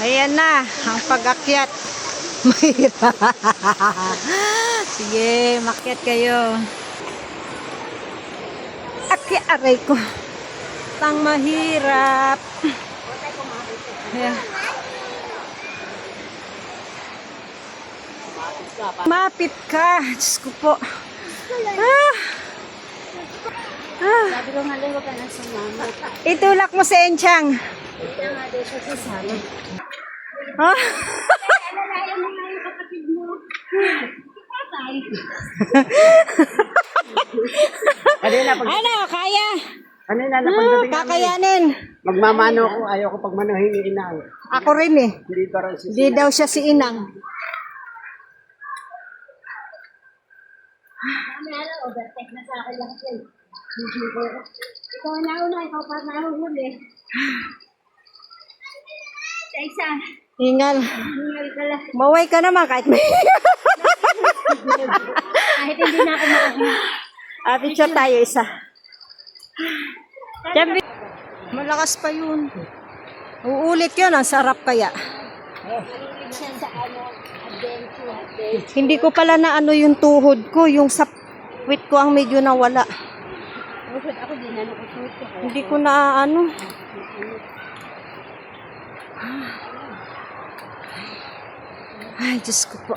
Ayan na, ang pag-akyat. Mahirap. Sige, makyat kayo. Akyat, aray ko. Tang mahirap. Ayan. Mapit ka. Diyos ko po. Sabi ko nga lang, huwag ka nang sumama. Itulak mo sa enchang. Kaya nga daw siya sasama. Alalayan mo nga yung kapatid mo. Patay. Ano, kaya? Kanina napagdating Kakayanin. magmamano ko, ayaw ko pagmanuhin ni inang. Ako rin eh. Hindi ba rin Di daw siya si Inang. Kami alam, overtake na sa akin lahat yan. Ikaw na una, ikaw pa na huli. Sa isa, Hingal. hingal ka lang. Maway ka naman kahit may... Kahit hindi na ako makahinga. Picture tayo isa. Sabi, malakas pa yun. Uulit yun, ang sarap kaya. Narinig siya sa adventure. Hindi ko pala na ano yung tuhod ko, yung sapwit ko ang medyo nawala. Bukod ako din, ano ko suto. Hindi ko na ano. Ay, Diyos ko po.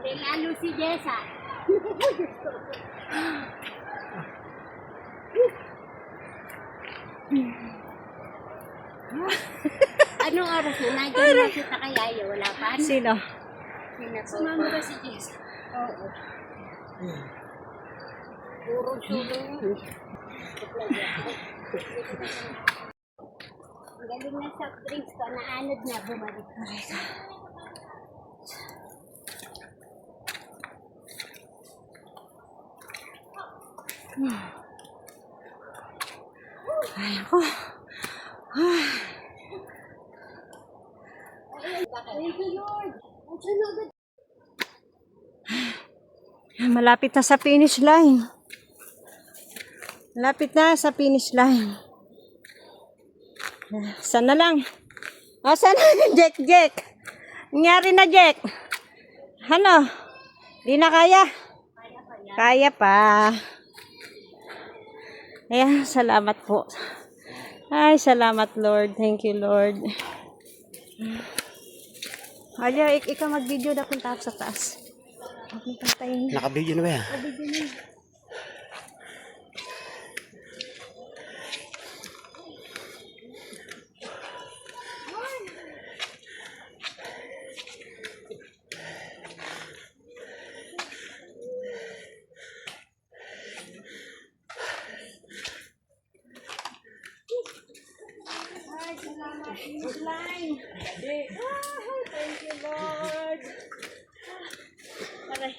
Lalo si Jessa. Anong oras na? Nandiyan na kita kay Yaya, wala pa? Sino? Sumama ba si Jessa? Oo. Puro sulong yun. Ang galing na soft drinks ko, naanod na, bumalik. Ay, ako. Thank you, Lord. Ang sunod. Malapit na sa finish line. Malapit na sa finish line. Sana lang. O, sana Jack. Nangyari na, Jack. Ano? Di na kaya? Kaya pa. Ayan, salamat po. Ay, salamat, Lord. Thank you, Lord. Alya, ikaw mag-video na kung taas sa taas. Nakabidyo na ba yan? Finish line. Thank you, Lord. Aray.